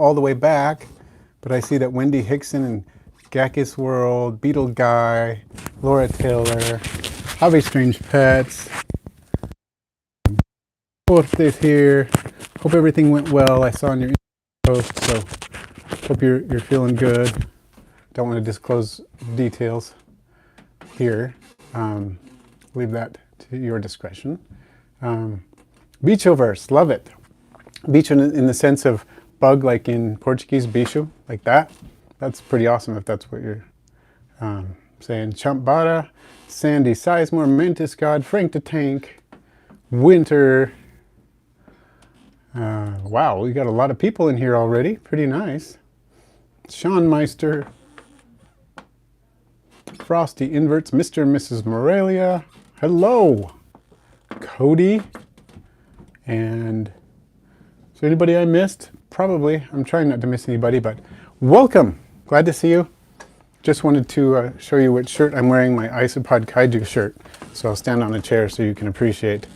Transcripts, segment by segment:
all the way back, but I see that Wendy Hickson and Gackus World, Beetle Guy, Laura Taylor, Hobby Strange Pets, Portes here. Hope everything went well. I saw on your post, so hope you're feeling good. Don't want to disclose details here. Leave that to your discretion. Bichoverse, love it. Bicho in the sense of bug, like in Portuguese, bicho, like that. That's pretty awesome if that's what you're saying. Champbara, Sandy Sizemore, Mantis God, Frank the Tank, Winter. Wow, we got a lot of people in here already. Pretty nice. Sean Meister, Frosty Inverts, Mr. and Mrs. Morelia. Hello, Cody. And is there anybody I missed? Probably. I'm trying not to miss anybody, but welcome. Glad to see you. Just wanted to show you which shirt I'm wearing, my Isopod Kaiju shirt. So I'll stand on a chair so you can appreciate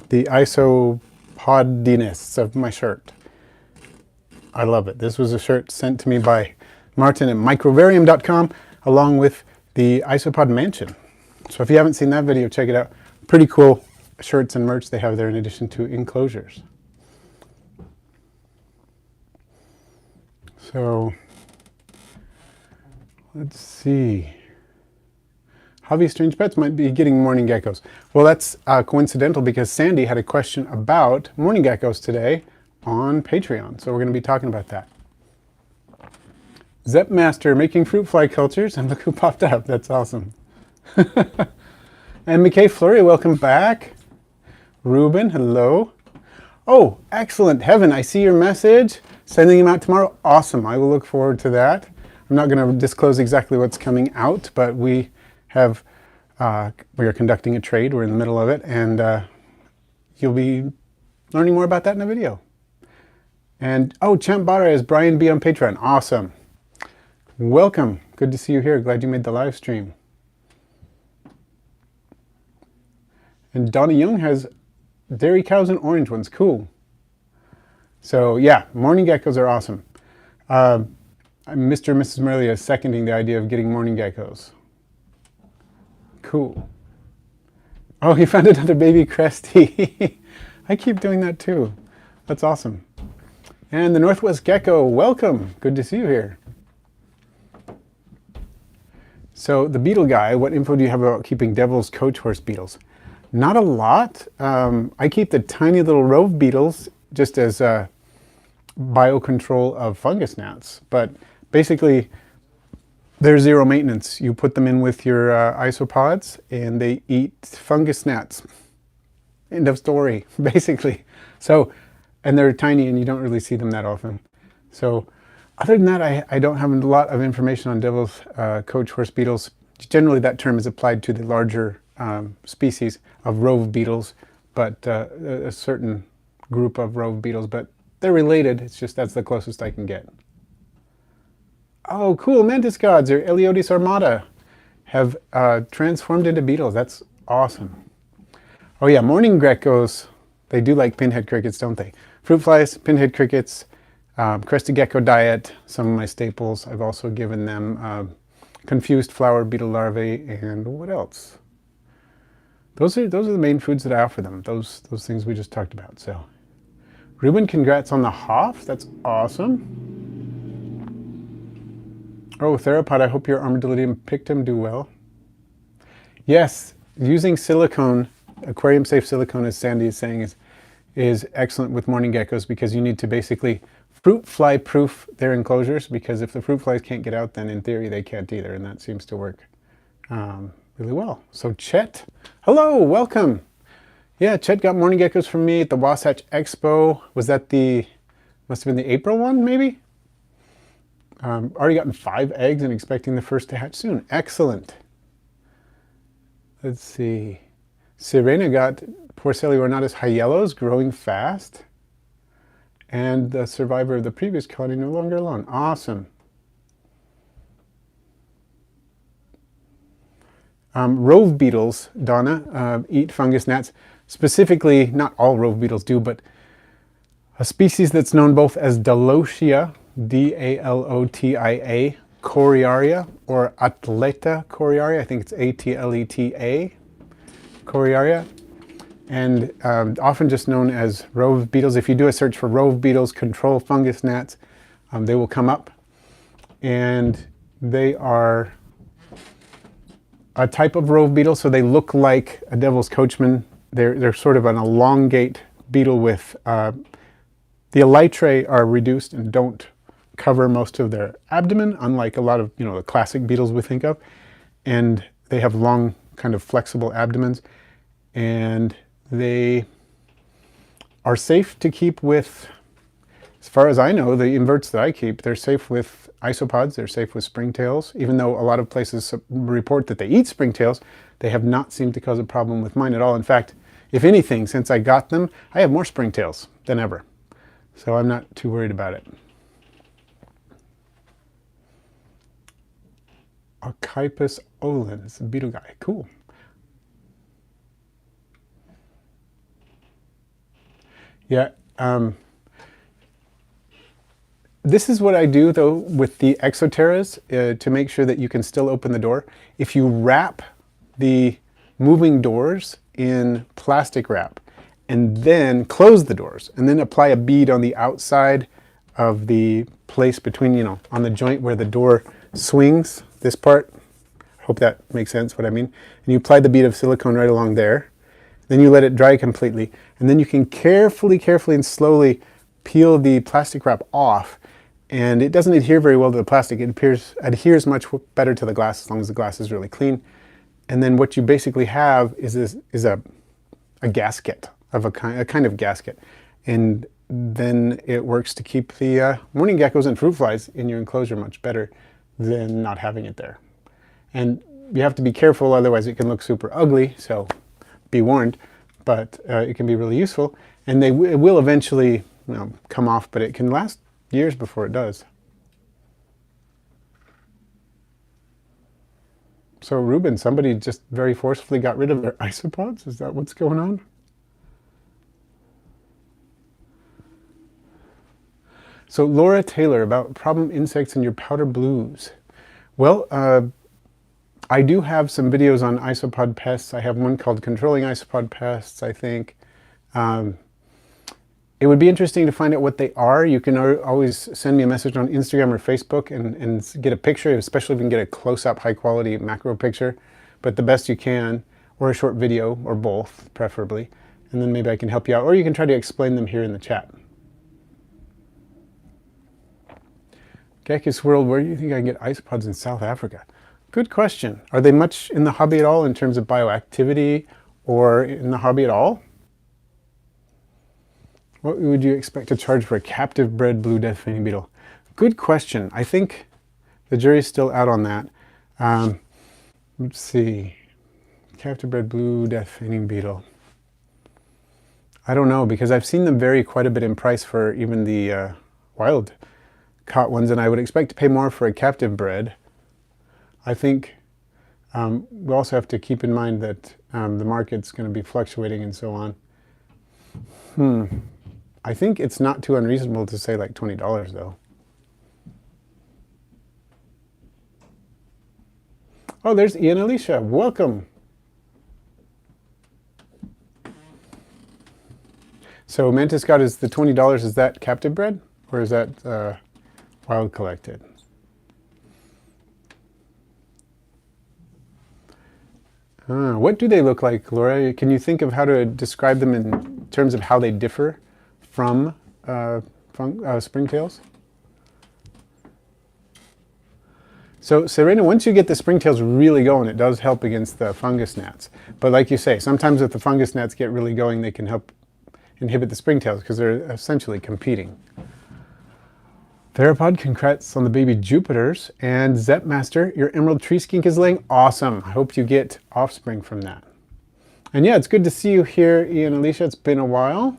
the isopodiness of my shirt. I love it. This was a shirt sent to me by Martin at microvarium.com along with the Isopod Mansion. So if you haven't seen that video, check it out. Pretty cool shirts and merch they have there in addition to enclosures. So let's see. Hobby Strange Pets might be getting morning geckos. Well, that's coincidental because Sandy had a question about morning geckos today on Patreon. So we're going to be talking about that. Zepmaster making fruit fly cultures, and look who popped up. That's awesome. And McKay Flurry, welcome back. Ruben, hello. Oh, excellent. Heaven, I see your message. Sending them out tomorrow. Awesome. I will look forward to that. I'm not going to disclose exactly what's coming out, but we are conducting a trade. We're in the middle of it, and you'll be learning more about that in a video. And oh, Champ Bara is Brian B on Patreon. Awesome. Welcome. Good to see you here. Glad you made the live stream. And Donna Young has dairy cows and orange ones. Cool. So yeah, morning geckos are awesome. Mr. and Mrs. Merlia is seconding the idea of getting morning geckos. Cool. Oh, he found another baby Cresty. I keep doing that too. That's awesome. And the Northwest Gecko, welcome. Good to see you here. So the Beetle guy, what info do you have about keeping Devil's coach horse beetles? Not a lot. I keep the tiny little rove beetles just as biocontrol of fungus gnats. But basically, they're zero maintenance. You put them in with your isopods and they eat fungus gnats. End of story, basically. So, and they're tiny and you don't really see them that often. So other than that, I don't have a lot of information on Devil's coach horse beetles. Generally, that term is applied to the larger species of rove beetles, but a certain group of rove beetles, but they're related. It's just that's the closest I can get. Oh, cool. Mantis gods or Eleotis armata have transformed into beetles. That's awesome. Oh yeah, morning geckos. They do like pinhead crickets, don't they? Fruit flies, pinhead crickets, crested gecko diet, some of my staples. I've also given them confused flower beetle larvae, and what else? Those are the main foods that I offer them. Those things we just talked about. So, Ruben, congrats on the Hoff. That's awesome. Oh, Theropod, I hope your Armadillidium pictum do well. Yes, using silicone, aquarium safe silicone, as Sandy is saying, is excellent with morning geckos because you need to basically fruit fly proof their enclosures, because if the fruit flies can't get out, then in theory they can't either, and that seems to work really well. So Chet, hello, welcome. Yeah, Chet got morning geckos from me at the Wasatch Expo. Was that must have been the April one, maybe? Already gotten 5 eggs and expecting the first to hatch soon. Excellent. Let's see. Sirena got Porcelli ornatus high yellows growing fast. And the survivor of the previous colony no longer alone. Awesome. Rove beetles, Donna, eat fungus gnats. Specifically, not all rove beetles do, but A species that's known both as Dalotia, D-A-L-O-T-I-A, coriaria, or Atleta coriaria. I think it's A-T-L-E-T-A, coriaria. And often just known as rove beetles. If you do a search for rove beetles, control fungus gnats, they will come up. And they are a type of rove beetle, so they look like a devil's coachman. They're sort of an elongate beetle with the elytrae are reduced and don't cover most of their abdomen, unlike a lot of the classic beetles we think of. And they have long, kind of flexible abdomens, and they are safe to keep with, as far as I know, the inverts that I keep, they're safe with isopods, they're safe with springtails. Even though a lot of places report that they eat springtails, they have not seemed to cause a problem with mine at all. In fact, if anything, since I got them, I have more springtails than ever. So I'm not too worried about it. Archippus olens, beetle guy, cool. Yeah, this is what I do though with the Exoterras to make sure that you can still open the door. If you wrap the moving doors in plastic wrap and then close the doors and then apply a bead on the outside of the place between, on the joint where the door swings, this part, I hope that makes sense what I mean, and you apply the bead of silicone right along there. Then you let it dry completely, and then you can carefully and slowly peel the plastic wrap off, and it doesn't adhere very well to the plastic. It adheres much better to the glass as long as the glass is really clean. And then what you basically have is a gasket of a kind of gasket, and then it works to keep the mourning geckos and fruit flies in your enclosure much better than not having it there. And you have to be careful, otherwise it can look super ugly. So be warned, but it can be really useful, and it will eventually come off, but it can last years before it does. So Ruben, somebody just very forcefully got rid of their isopods? Is that what's going on? So Laura Taylor, about problem insects in your powder blues. Well, I do have some videos on isopod pests. I have one called Controlling Isopod Pests, I think. It would be interesting to find out what they are. You can always send me a message on Instagram or Facebook and get a picture, especially if you can get a close-up, high-quality macro picture, but the best you can, or a short video, or both, preferably. And then maybe I can help you out, or you can try to explain them here in the chat. Geckos World, where do you think I can get isopods in South Africa? Good question. Are they much in the hobby at all in terms of bioactivity, or in the hobby at all? What would you expect to charge for a captive bred blue death feigning beetle? Good question. I think the jury's still out on that. Let's see. Captive bred blue death feigning beetle. I don't know, because I've seen them vary quite a bit in price for even the wild caught ones, and I would expect to pay more for a captive bred. I think we also have to keep in mind that the market's going to be fluctuating and so on. I think it's not too unreasonable to say like $20 though. Oh, there's Ian Alicia. Welcome. So Mantis Scott, is the $20, is that captive bred or is that wild collected? What do they look like, Laura? Can you think of how to describe them in terms of how they differ from springtails? So Serena, once you get the springtails really going, it does help against the fungus gnats. But like you say, sometimes if the fungus gnats get really going, they can help inhibit the springtails because they're essentially competing. Theropod, congrats on the baby Jupiters. And Zepmaster, your emerald tree skink is laying. Awesome. I hope you get offspring from that. And yeah, it's good to see you here, Ian Alicia. It's been a while.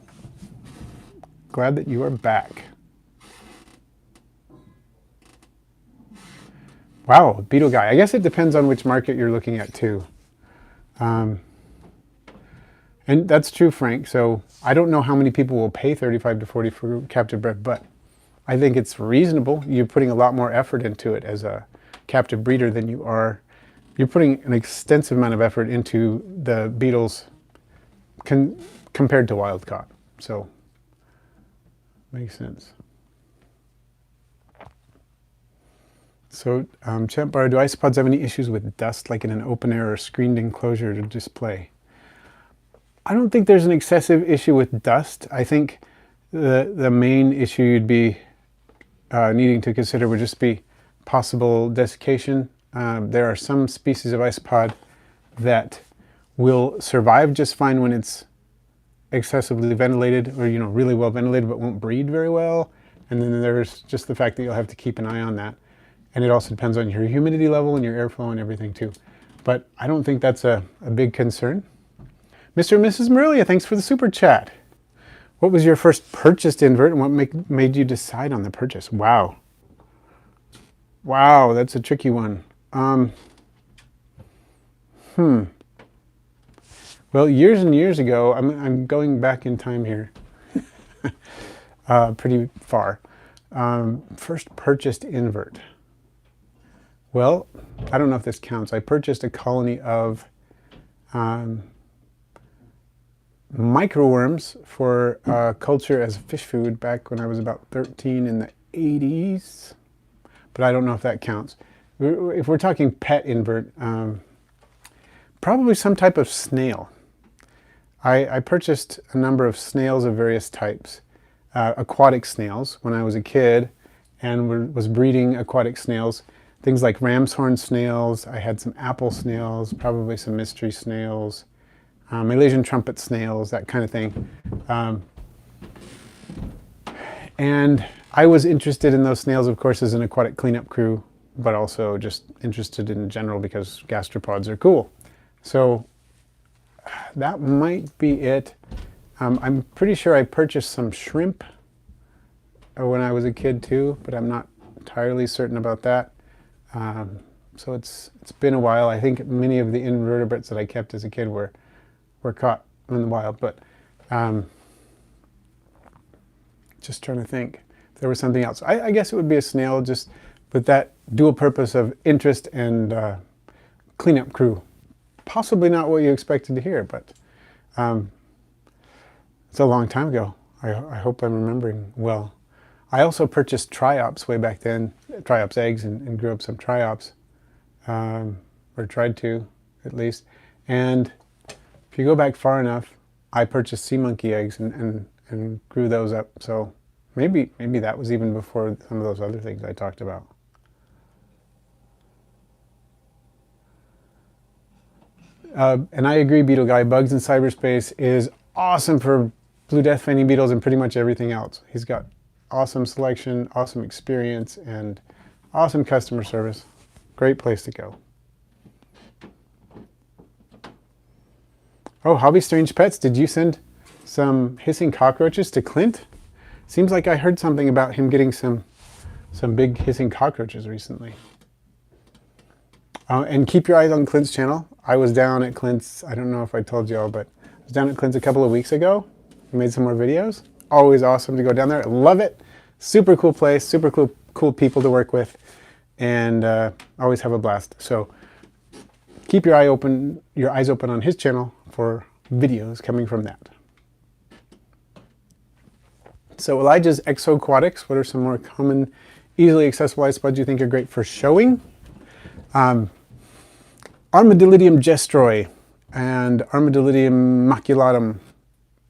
Glad that you are back. Wow, beetle guy. I guess it depends on which market you're looking at too. And And that's true, Frank. So I don't know how many people will pay 35 to 40 for captive bred, but I think it's reasonable. You're putting a lot more effort into it as a captive breeder than you are. You're putting an extensive amount of effort into the beetles compared to wild caught. So makes sense. So, Champ Bar, do isopods have any issues with dust, like in an open air or screened enclosure to display? I don't think there's an excessive issue with dust. I think the main issue you'd be needing to consider would just be possible desiccation. There are some species of isopod that will survive just fine when it's excessively ventilated, or really well ventilated, but won't breed very well. And then there's just the fact that you'll have to keep an eye on that. And it also depends on your humidity level and your airflow and everything too. But I don't think that's a big concern. Mr. and Mrs. Marilia, thanks for the super chat. What was your first purchased invert and what made you decide on the purchase? Wow. Wow, that's a tricky one. Well, years and years ago, I'm going back in time here, pretty far. First purchased invert. Well, I don't know if this counts. I purchased a colony of microworms for culture as fish food back when I was about 13 in the 80s. But I don't know if that counts. If we're talking pet invert, probably some type of snail. I purchased a number of snails of various types, aquatic snails when I was a kid, and was breeding aquatic snails. Things like ram's horn snails. I had some apple snails, probably some mystery snails, Malaysian trumpet snails, that kind of thing. And I was interested in those snails, of course, as an aquatic cleanup crew, but also just interested in general because gastropods are cool. So that might be it. I'm pretty sure I purchased some shrimp when I was a kid too, but I'm not entirely certain about that. So it's been a while. I think many of the invertebrates that I kept as a kid were caught in the wild, but just trying to think if there was something else. I guess it would be a snail, just with that dual purpose of interest and cleanup crew. Possibly not what you expected to hear, but it's a long time ago. I hope I'm remembering well. I also purchased triops way back then, triops eggs, and grew up some triops, or tried to, at least. And if you go back far enough, I purchased sea monkey eggs and grew those up. So maybe that was even before some of those other things I talked about. And I agree, Beetle Guy, Bugs in Cyberspace is awesome for blue death feigning beetles and pretty much everything else. He's got awesome selection, awesome experience, and awesome customer service. Great place to go. Oh, Hobby Strange Pets, did you send some hissing cockroaches to Clint? Seems like I heard something about him getting some big hissing cockroaches recently. And keep your eyes on Clint's channel. I was down at Clint's, I don't know if I told y'all, but I was down at Clint's a couple of weeks ago. We made some more videos. Always awesome to go down there. I love it. Super cool place, super cool people to work with, and always have a blast. So keep your eyes open on his channel for videos coming from that. So Elijah's Exoquatics, what are some more common, easily accessible isopods you think are great for showing? Armadillidium gestroi and Armadillidium maculatum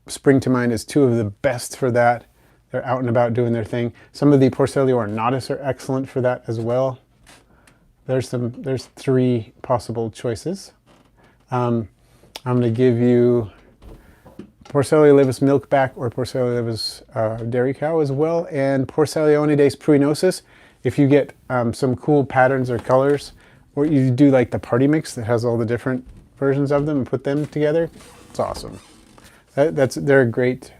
spring to mind as two of the best for that. They're out and about doing their thing. Some of the Porcellio ornatus are excellent for that as well. There's three possible choices. I'm going to give you Porcellio laevis milkback or Porcellio laevis dairy cow as well, and Porcellionides pruinosis. If you get some cool patterns or colors, or you do like the party mix that has all the different versions of them and put them together, it's awesome. They're a great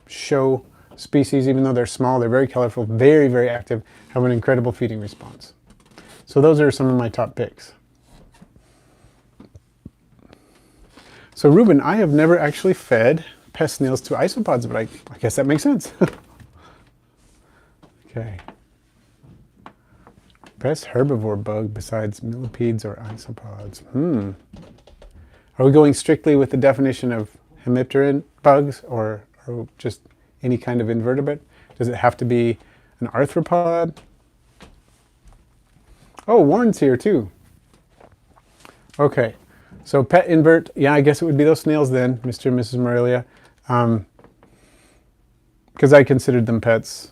show species. Even though they're small, they're very colorful, very, very active, have an incredible feeding response. So those are some of my top picks. So Ruben, I have never actually fed pest snails to isopods, but I guess that makes sense. Okay. Best herbivore bug besides millipedes or isopods? Are we going strictly with the definition of hemipteran bugs or just any kind of invertebrate? Does it have to be an arthropod? Oh, Warren's here too. Okay, so pet invert, yeah, I guess it would be those snails then, Mr. and Mrs. Morelia, because I considered them pets.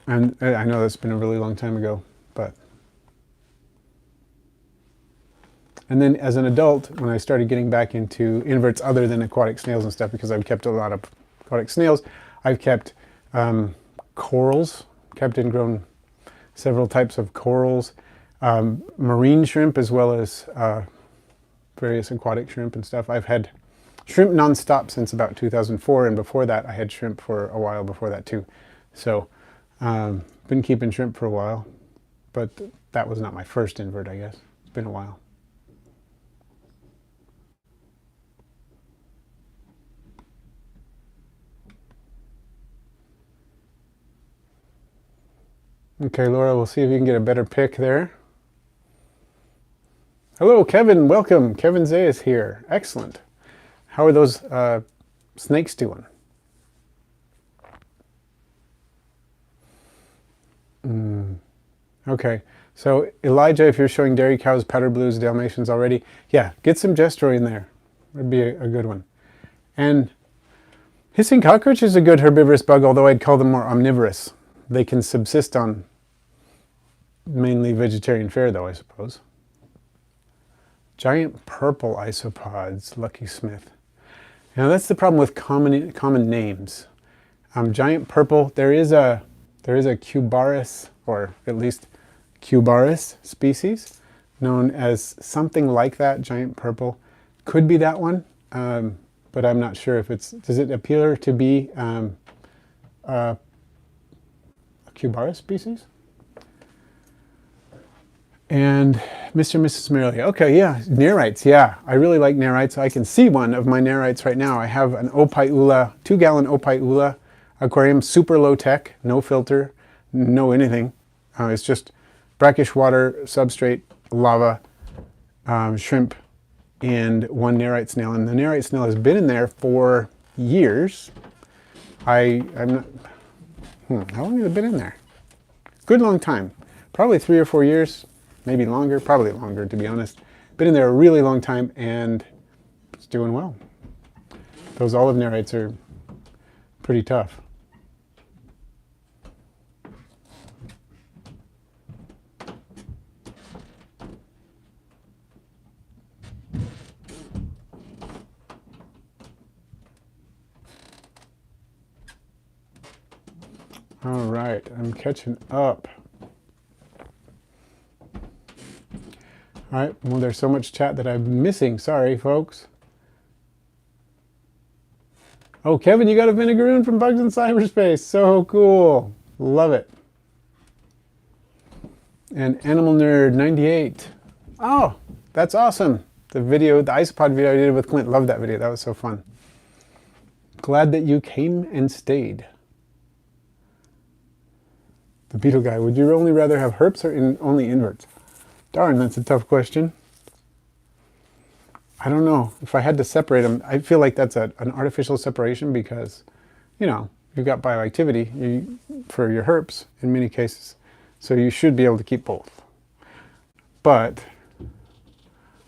And I know that's been a really long time ago, but. And then as an adult, when I started getting back into inverts other than aquatic snails and stuff, because I've kept a lot of aquatic snails, I've kept corals, kept and grown several types of corals, marine shrimp, as well as various aquatic shrimp and stuff. I've had shrimp nonstop since about 2004, and before that I had shrimp for a while before that too. So been keeping shrimp for a while, but that was not my first invert, I guess. It's been a while. Okay, Laura, we'll see if you can get a better pick there. Hello, Kevin. Welcome. Kevin Zay is here. Excellent. How are those snakes doing? Okay, so Elijah, if you're showing dairy cows, powder blues, Dalmatians already, yeah, get some Gestroy in there. Would be a good one. And hissing cockroach is a good herbivorous bug, although I'd call them more omnivorous. They can subsist on mainly vegetarian fare, though, I suppose. Giant purple isopods, Lucky Smith. Now that's the problem with common names. Giant purple, there is a Cubaris, or at least Cubaris species, known as something like that, giant purple. Could be that one, but I'm not sure if it's, does it appear to be a Cubaris species? And Mr. and Mrs. Merrily. Okay, yeah, nerites, yeah. I really like nerites. I can see one of my nerites right now. I have an Opaiula, 2-gallon Opaiula aquarium, super low tech, no filter, no anything. It's just brackish water, substrate, lava, shrimp, and one nerite snail. And the nerite snail has been in there for years. I'm not, how long has it been in there? Good long time. Probably 3 or 4 years. Maybe longer, probably longer to be honest. Been in there a really long time and it's doing well. Those olive nerites are pretty tough. All right, I'm catching up. All right, well, there's so much chat that I'm missing. Sorry, folks. Oh, Kevin, you got a vinegaroon from Bugs in Cyberspace. So cool. Love it. And Animal Nerd 98. Oh, that's awesome. The video, the Isopod video I did with Clint. Loved that video. That was so fun. Glad that you came and stayed. The Beetle guy, would you only rather have herps or only inverts? Darn, that's a tough question. I don't know. If I had to separate them, I feel like that's an artificial separation because, you know, you've got bioactivity for your herps in many cases. So you should be able to keep both. But,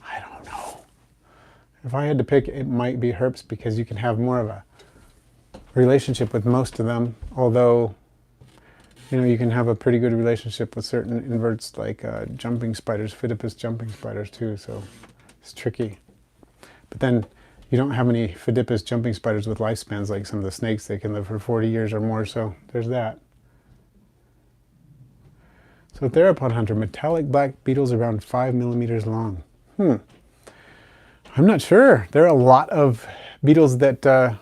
I don't know. If I had to pick, it might be herps because you can have more of a relationship with most of them, although you know, you can have a pretty good relationship with certain inverts like jumping spiders, Phidippus jumping spiders too, so it's tricky. But then you don't have any Phidippus jumping spiders with lifespans like some of the snakes. They can live for 40 years or more, so there's that. So Theropod Hunter, metallic black beetles around 5 millimeters long. I'm not sure. There are a lot of beetles that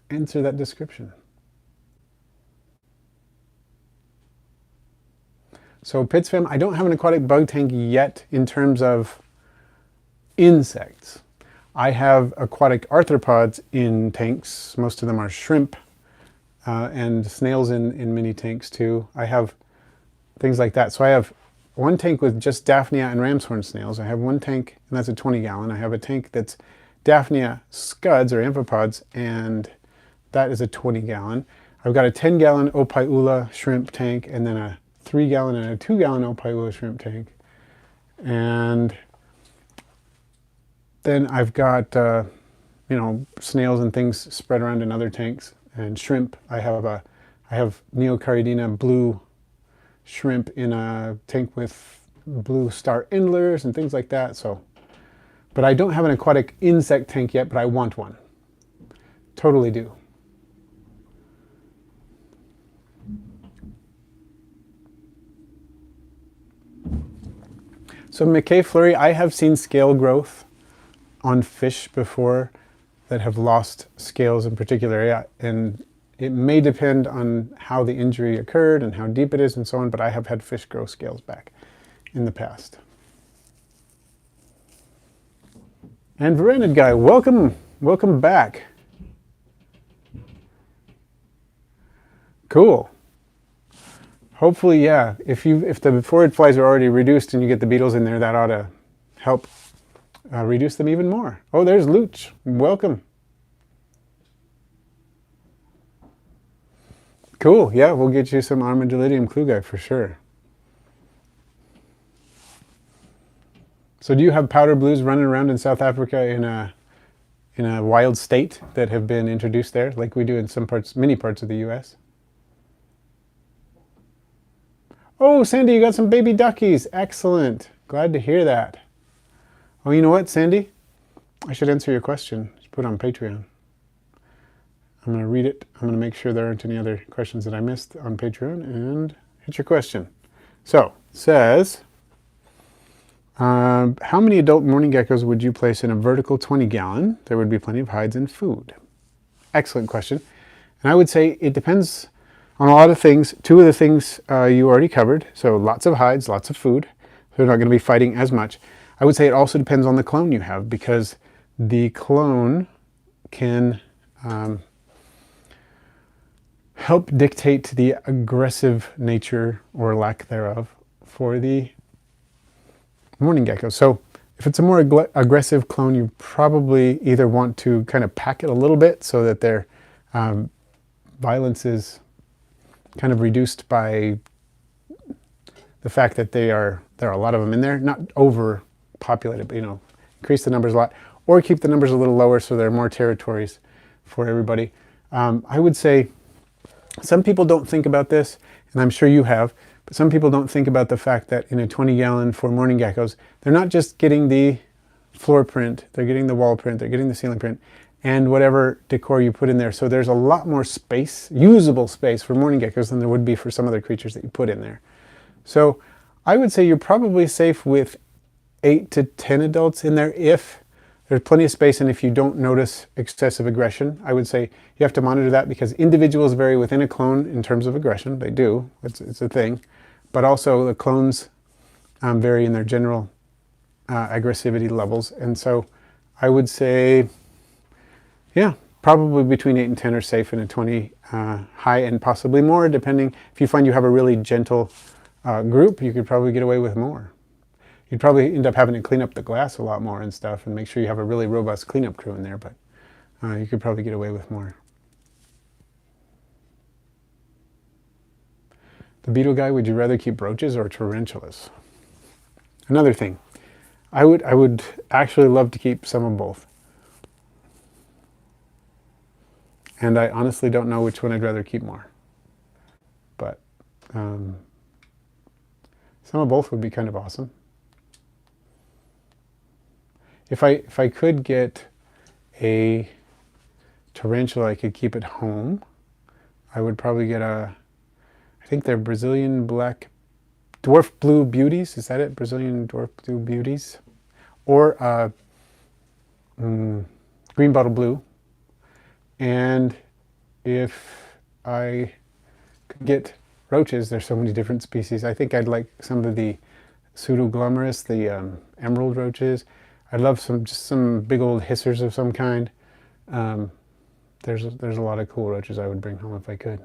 answer that description. So Pitsfam, I don't have an aquatic bug tank yet in terms of insects. I have aquatic arthropods in tanks. Most of them are shrimp and snails in mini tanks too. I have things like that. So I have one tank with just Daphnia and ram's horn snails. I have one tank, and that's a 20-gallon. I have a tank that's Daphnia scuds or amphipods, and that is a 20-gallon. I've got a 10-gallon Ophiula shrimp tank, and then a 3-gallon and a 2-gallon Ophiula shrimp tank. And then I've got, snails and things spread around in other tanks. And shrimp, I have Neocaridina blue shrimp in a tank with blue star endlers and things like that. So, but I don't have an aquatic insect tank yet, but I want one. Totally do. So McKay Flurry, I have seen scale growth on fish before that have lost scales in particular area, and it may depend on how the injury occurred and how deep it is and so on, but I have had fish grow scales back in the past. And Veranid Guy, welcome back. Cool. Hopefully, yeah, if the forward flies are already reduced and you get the beetles in there, that ought to help reduce them even more. Oh, there's Looch. Welcome. Cool. Yeah, we'll get you some Armadillidium clugai for sure. So do you have powder blues running around in South Africa in a wild state that have been introduced there, like we do in many parts of the U.S.? Oh, Sandy, you got some baby duckies. Excellent. Glad to hear that. Oh, you know what, Sandy? I should answer your question. Just put it on Patreon. I'm going to read it. I'm going to make sure there aren't any other questions that I missed on Patreon and hit your question. So, it says, how many adult mourning geckos would you place in a vertical 20-gallon? There would be plenty of hides and food. Excellent question. And I would say it depends on a lot of things. Two of the things you already covered. So lots of hides, lots of food. They're not going to be fighting as much. I would say it also depends on the clone you have, because the clone can help dictate the aggressive nature or lack thereof for the mourning gecko. So if it's a more aggressive clone, you probably either want to kind of pack it a little bit so that their violence is kind of reduced by the fact that there are a lot of them in there, not overpopulated, but increase the numbers a lot, or keep the numbers a little lower so there are more territories for everybody. I would say some people don't think about this, and I'm sure you have, but some people don't think about the fact that in a 20-gallon for mourning geckos, they're not just getting the floor print, they're getting the wall print, they're getting the ceiling print, and whatever decor you put in there. So there's a lot more space, usable space for mourning geckos than there would be for some other creatures that you put in there. So I would say you're probably safe with 8 to 10 adults in there if there's plenty of space, and if you don't notice excessive aggression. I would say you have to monitor that, because individuals vary within a clone in terms of aggression. They do. It's a thing. But also the clones vary in their general aggressivity levels. And so I would say, yeah, probably between 8 and 10 are safe in a 20 high, and possibly more, depending. If you find you have a really gentle group, you could probably get away with more. You'd probably end up having to clean up the glass a lot more and stuff, and make sure you have a really robust cleanup crew in there, but you could probably get away with more. The beetle guy, would you rather keep roaches or tarantulas? Another thing, I would actually love to keep some of both. And I honestly don't know which one I'd rather keep more. But some of both would be kind of awesome. If I could get a tarantula, I could keep at home. I would probably get I think they're Brazilian black dwarf blue beauties. Is that it? Brazilian dwarf blue beauties, or green bottle blue. And if I could get roaches, there's so many different species. I think I'd like some of the pseudoglomerous, the emerald roaches. I'd love just some big old hissers of some kind. There's a lot of cool roaches I would bring home if I could.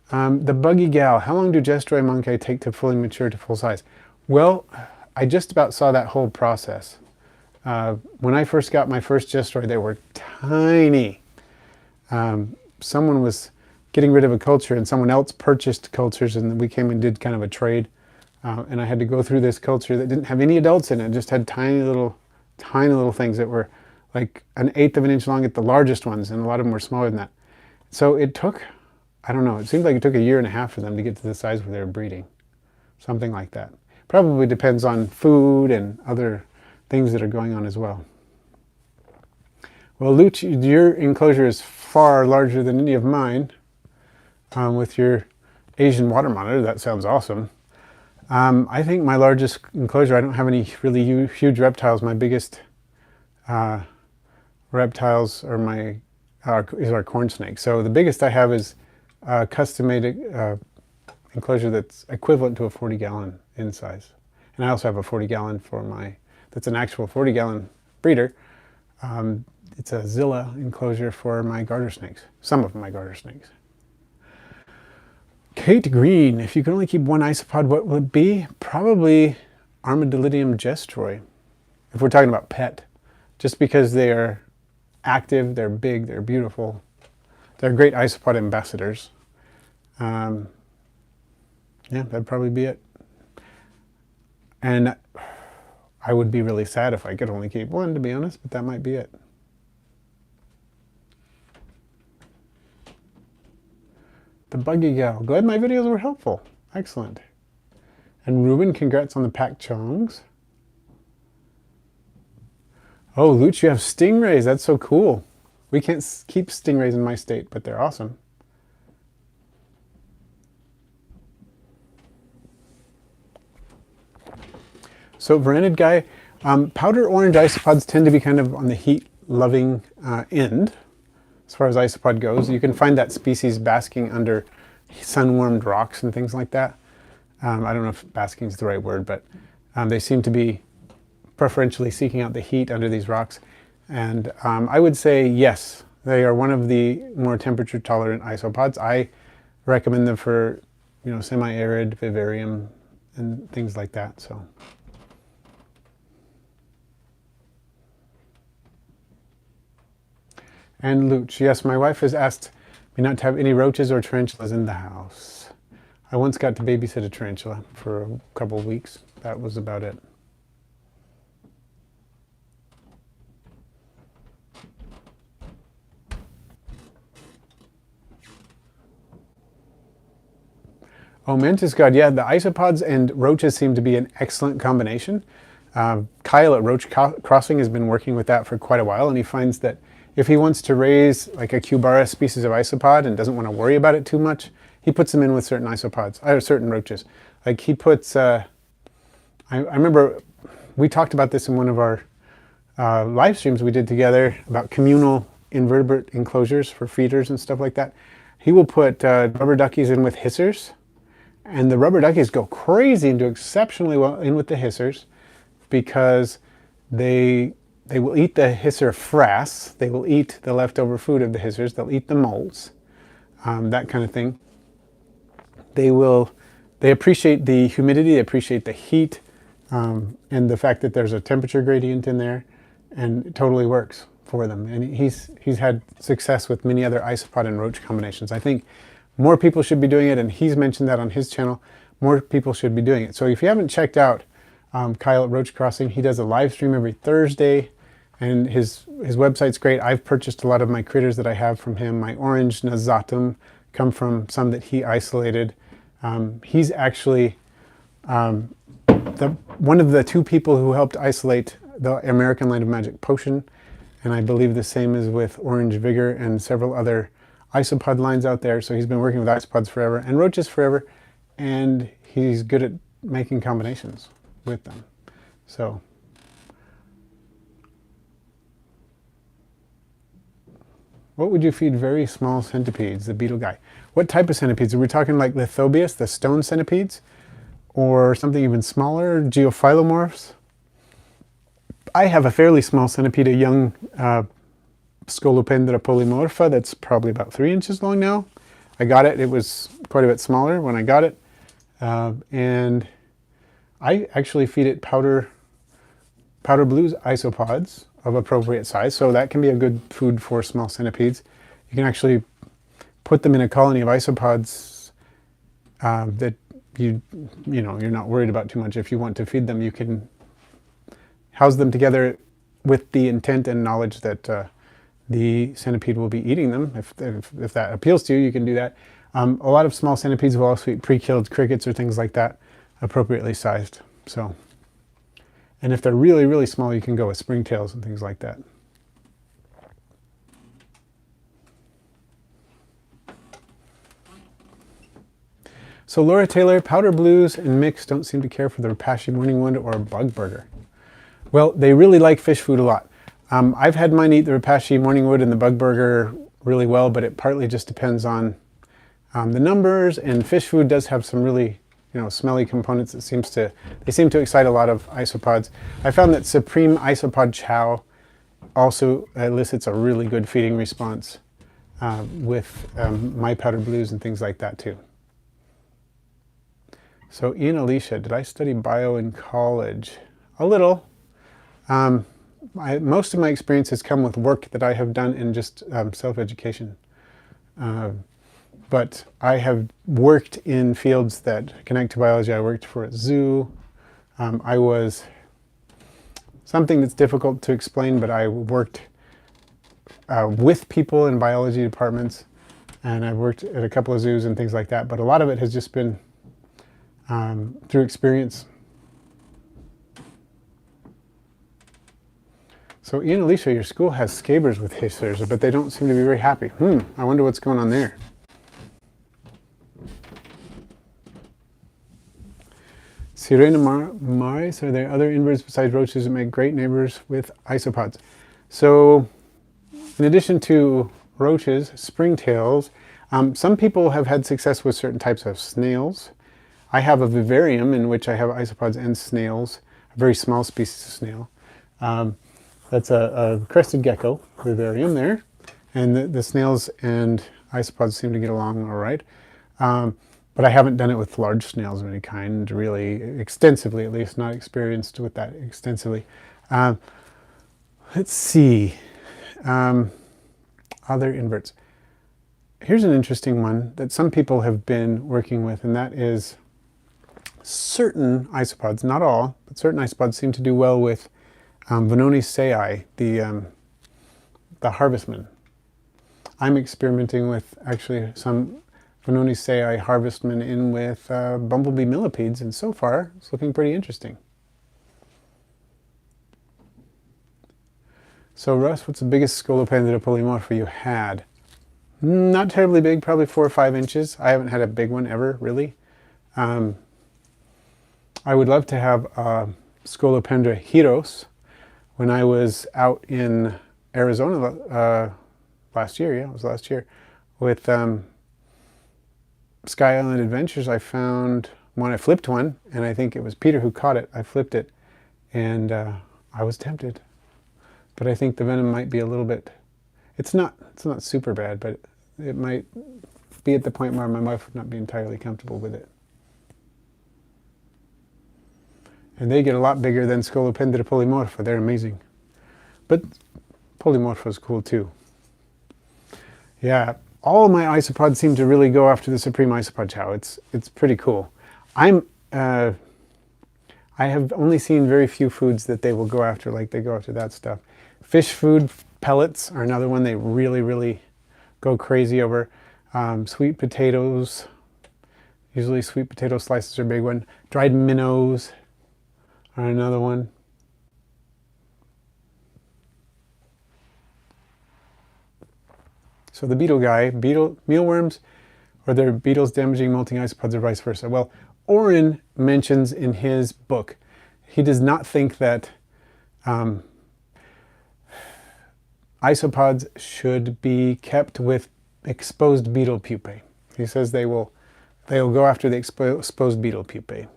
The buggy gal. How long do Gestroi moncae take to fully mature to full size? Well, I just about saw that whole process. When I first got my first Gestroi, they were tiny. Someone was getting rid of a culture and someone else purchased cultures, and we came and did kind of a trade. And I had to go through this culture that didn't have any adults in it. It just had tiny little things that were like 1/8 of an inch long at the largest ones, and a lot of them were smaller than that. So it took, I don't know, it seemed like it took 1.5 years for them to get to the size where they were breeding. Something like that. Probably depends on food and other things that are going on as well. Well, Luch, your enclosure is far larger than any of mine. With your Asian water monitor, that sounds awesome. I think my largest enclosure, I don't have any really huge reptiles. My biggest reptiles are is our corn snake. So the biggest I have is a custom-made enclosure that's equivalent to a 40-gallon in size. And I also have a 40-gallon that's an actual 40-gallon breeder. It's a Zilla enclosure for my garter snakes, some of my garter snakes. Kate Green, if you could only keep one isopod, what would it be? Probably Armadillidium gestroi, if we're talking about pet. Just because they are active, they're big, they're beautiful. They're great isopod ambassadors. Yeah, that'd probably be it. And I would be really sad if I could only keep one, to be honest, but that might be it. The buggy gal. Glad my videos were helpful. Excellent. And Ruben, congrats on the pack chongs. Oh, Luch, you have stingrays. That's so cool. We can't keep stingrays in my state, but they're awesome. So, Veranid guy, powder orange isopods tend to be kind of on the heat-loving end. As far as isopod goes, you can find that species basking under sun-warmed rocks and things like that. I don't know if basking is the right word, but they seem to be preferentially seeking out the heat under these rocks. And I would say yes, they are one of the more temperature-tolerant isopods. I recommend them for, semi-arid vivarium and things like that. So. And Luch, yes, my wife has asked me not to have any roaches or tarantulas in the house. I once got to babysit a tarantula for a couple of weeks. That was about it. Oh, Mantis God, yeah, the isopods and roaches seem to be an excellent combination. Kyle at Roach Crossing has been working with that for quite a while, and he finds that if he wants to raise like a Cubara species of isopod and doesn't want to worry about it too much, he puts them in with certain isopods, or certain roaches. Like he puts, I remember we talked about this in one of our live streams we did together about communal invertebrate enclosures for feeders and stuff like that. He will put rubber duckies in with hissers, and the rubber duckies go crazy and do exceptionally well in with the hissers because they will eat the hisser frass, they will eat the leftover food of the hissers, they'll eat the molts, that kind of thing. They appreciate the humidity, they appreciate the heat, and the fact that there's a temperature gradient in there, and it totally works for them. And he's had success with many other isopod and roach combinations. I think more people should be doing it, and he's mentioned that on his channel. More people should be doing it. So if you haven't checked out Kyle at Roach Crossing, he does a live stream every Thursday. And his website's great. I've purchased a lot of my critters that I have from him. My orange nazatum come from some that he isolated. He's actually one of the 2 people who helped isolate the American Land of Magic potion. And I believe the same is with Orange Vigor and several other isopod lines out there. So he's been working with isopods forever and roaches forever. And he's good at making combinations with them. So. What would you feed very small centipedes, the beetle guy? What type of centipedes? Are we talking like Lithobius, the stone centipedes? Or something even smaller, geophyllomorphs? I have a fairly small centipede, a young Scolopendra polymorpha that's probably about 3 inches long now. I got it. It was quite a bit smaller when I got it. And I actually feed it powder blues isopods of appropriate size. So that can be a good food for small centipedes. You can actually put them in a colony of isopods that you're not worried about too much. If you want to feed them, you can house them together with the intent and knowledge that the centipede will be eating them. If that appeals to you, you can do that. A lot of small centipedes will also eat pre-killed crickets or things like that, appropriately sized. So, and if they're really, really small, you can go with springtails and things like that. So Laura Taylor, powder blues and mixed don't seem to care for the Repashy morningwood or bug burger. Well, they really like fish food a lot. I've had mine eat the Repashy morningwood and the bug burger really well, but it partly just depends on the numbers, and fish food does have some really smelly components that seem to excite a lot of isopods. I found that Supreme Isopod Chow also elicits a really good feeding response with my powdered blues and things like that too. So Ian Alicia, did I study bio in college? A little. Most of my experience has come with work that I have done in just self-education. But I have worked in fields that connect to biology. I worked for a zoo. I was something that's difficult to explain, but I worked with people in biology departments, and I've worked at a couple of zoos and things like that. But a lot of it has just been through experience. So Ian Alicia, your school has scabers with hissers, but they don't seem to be very happy. I wonder what's going on there. Sirena maris, are there other inverts besides roaches that make great neighbors with isopods? So in addition to roaches, springtails, some people have had success with certain types of snails. I have a vivarium in which I have isopods and snails, a very small species of snail. That's a crested gecko vivarium there, and the snails and isopods seem to get along all right. But I haven't done it with large snails of any kind, really extensively, at least, not experienced with that extensively. Let's see, other inverts. Here's an interesting one that some people have been working with, and that is certain isopods, not all, but certain isopods seem to do well with Venoni sei, the harvestman. I'm experimenting with actually some Venoni sei harvestman in with bumblebee millipedes, and so far it's looking pretty interesting. So Russ, what's the biggest Scolopendra polymorpha you had? Not terribly big, probably 4 or 5 inches. I haven't had a big one ever, really. I would love to have Scolopendra heros. When I was out in Arizona last year, it was last year, with Sky Island Adventures, I found one. I flipped one, and I think it was Peter who caught it. I flipped it, and I was tempted. But I think the venom might be a little bit, it's not super bad, but it might be at the point where my wife would not be entirely comfortable with it. And they get a lot bigger than Scolopendra polymorpha. They're amazing. But polymorpha is cool too. Yeah, all my isopods seem to really go after the Supreme Isopod Chow. It's pretty cool. I have only seen very few foods that they will go after like they go after that stuff. Fish food pellets are another one they really, really go crazy over. Sweet potatoes, usually sweet potato slices are a big one. Dried minnows are another one. So the beetle guy, mealworms, or their beetles damaging molting isopods or vice versa. Well, Oren mentions in his book, he does not think that isopods should be kept with exposed beetle pupae. He says they will go after the exposed beetle pupae.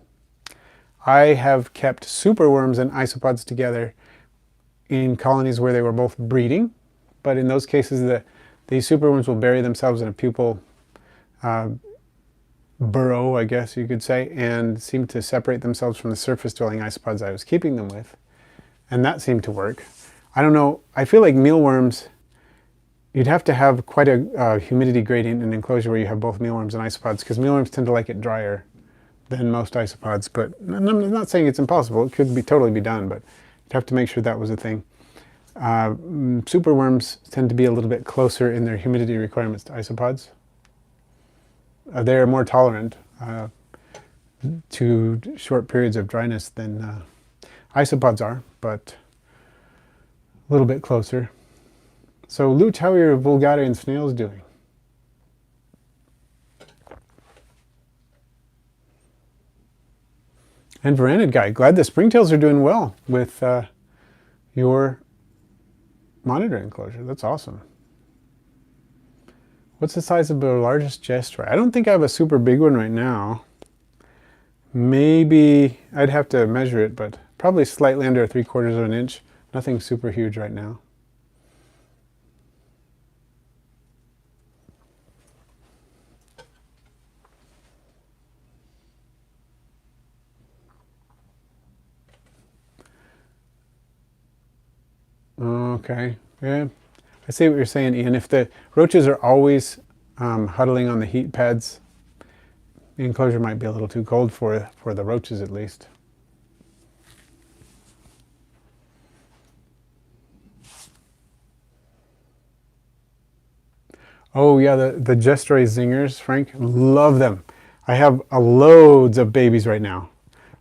I have kept superworms and isopods together in colonies where they were both breeding, but in those cases these superworms will bury themselves in a pupal burrow, I guess you could say, and seem to separate themselves from the surface-dwelling isopods I was keeping them with. And that seemed to work. I don't know, I feel like mealworms, you'd have to have quite a humidity gradient in an enclosure where you have both mealworms and isopods, because mealworms tend to like it drier than most isopods. But I'm not saying it's impossible. It could totally be done, but you'd have to make sure that was a thing. Superworms tend to be a little bit closer in their humidity requirements to isopods. They're more tolerant to short periods of dryness than isopods are, but a little bit closer. So Luch, how are your vulgarian snails doing? And Arachnid guy, glad the springtails are doing well with your monitor enclosure. That's awesome. What's the size of the largest gestuary? I don't think I have a super big one right now. Maybe I'd have to measure it, but probably slightly under 3/4 of an inch. Nothing super huge right now. Okay, yeah, I see what you're saying, Ian. If the roaches are always huddling on the heat pads, the enclosure might be a little too cold for the roaches at least. Oh yeah, the gestuary zingers, Frank, love them. I have loads of babies right now.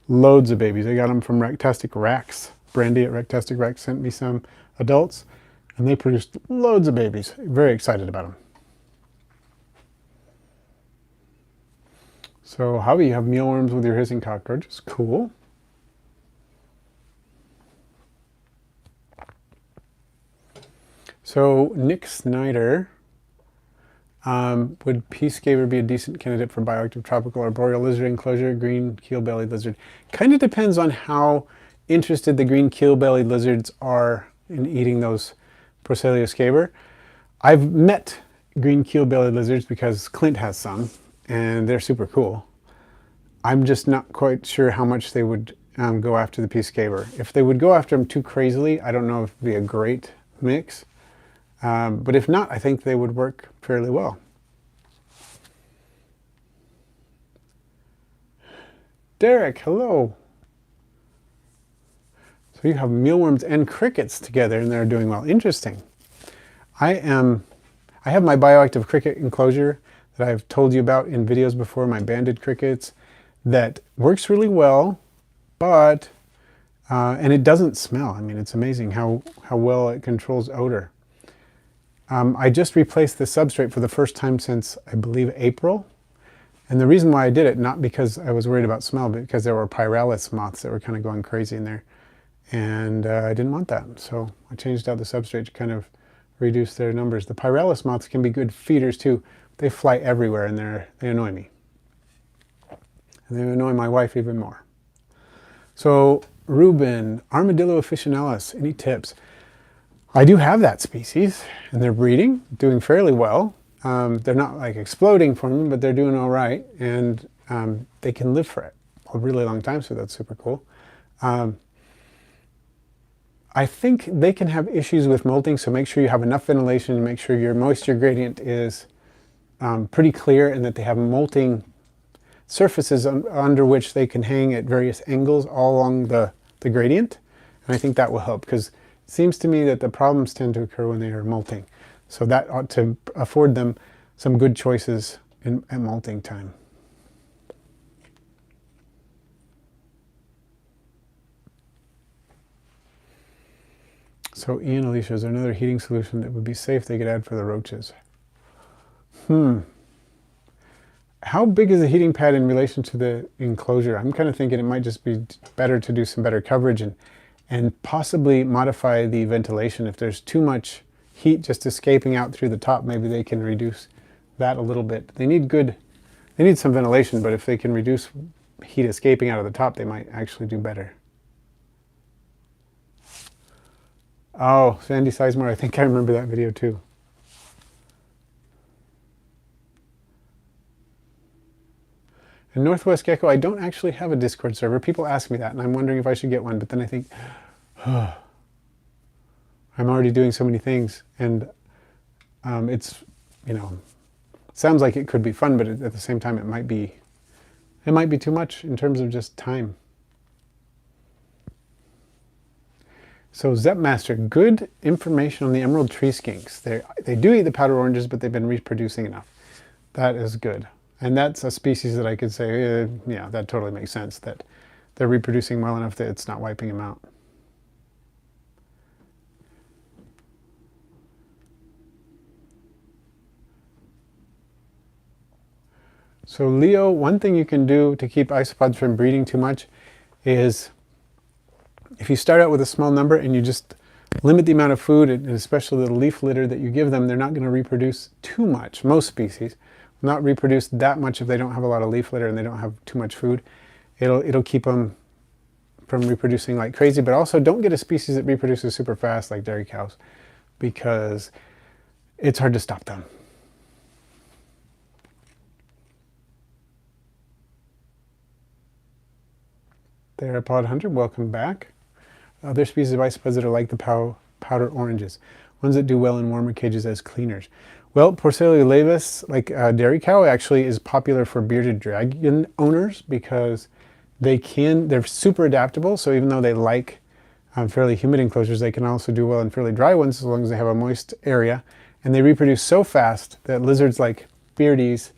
Loads of babies. I got them from Rectastic Racks. Brandy at Rectastic Racks sent me some adults, and they produced loads of babies. Very excited about them. So Javi, you have mealworms with your hissing cockroaches. Cool. So Nick Snyder, would peacegaver be a decent candidate for bioactive tropical arboreal lizard enclosure? Green keel-bellied lizard. Kind of depends on how interested the green keel-bellied lizards are in eating those Procelioscaber. I've met green keel-bellied lizards because Clint has some, and they're super cool. I'm just not quite sure how much they would go after the peacegaver. If they would go after them too crazily, I don't know if it'd be a great mix. But if not, I think they would work fairly well. Derek, hello. So you have mealworms and crickets together and they're doing well. Interesting. I have my bioactive cricket enclosure that I've told you about in videos before, my banded crickets, that works really well, but, and it doesn't smell. I mean, it's amazing how well it controls odor. I just replaced the substrate for the first time since, I believe, April. And the reason why I did it, not because I was worried about smell, but because there were Papyrunosis moths that were kind of going crazy in there. And I didn't want that. So I changed out the substrate to kind of reduce their numbers. The Papyrunosis moths can be good feeders too. They fly everywhere and they annoy me. And they annoy my wife even more. So Ruben, Armadillo officinalis, any tips? I do have that species, and they're breeding, doing fairly well. They're not like exploding for me, but they're doing all right, and they can live for a really long time, so that's super cool. I think they can have issues with molting, so make sure you have enough ventilation and make sure your moisture gradient is pretty clear and that they have molting surfaces under which they can hang at various angles all along the gradient. And I think that will help, because it seems to me that the problems tend to occur when they are molting. So that ought to afford them some good choices at molting time. So Ian, Alicia, is there another heating solution that would be safe they could add for the roaches? How big is the heating pad in relation to the enclosure? I'm kind of thinking it might just be better to do some better coverage and possibly modify the ventilation. If there's too much heat just escaping out through the top, maybe they can reduce that a little bit. They need some ventilation, but if they can reduce heat escaping out of the top, they might actually do better. Oh, Sandy Sizemore, I think I remember that video too. And Northwest Gecko, I don't actually have a Discord server. People ask me that, and I'm wondering if I should get one, but then I think, oh, I'm already doing so many things, and it's, you know, sounds like it could be fun, but at the same time, it might be too much in terms of just time. So Zepmaster, good information on the emerald tree skinks. They do eat the powder oranges, but they've been reproducing enough. That is good. And that's a species that I could say, yeah, that totally makes sense, that they're reproducing well enough that it's not wiping them out. So Leo, one thing you can do to keep isopods from breeding too much is if you start out with a small number and you just limit the amount of food, and especially the leaf litter that you give them, they're not going to reproduce too much. Most species will not reproduce that much if they don't have a lot of leaf litter and they don't have too much food. It'll keep them from reproducing like crazy, but also don't get a species that reproduces super fast like dairy cows, because it's hard to stop them. Theropod Hunter, welcome back. Other species of isopods that are like the powder oranges, ones that do well in warmer cages as cleaners. Well, Porcelia laevis, like dairy cow, actually is popular for bearded dragon owners because they're super adaptable. So even though they like fairly humid enclosures, they can also do well in fairly dry ones as long as they have a moist area. And they reproduce so fast that lizards like beardies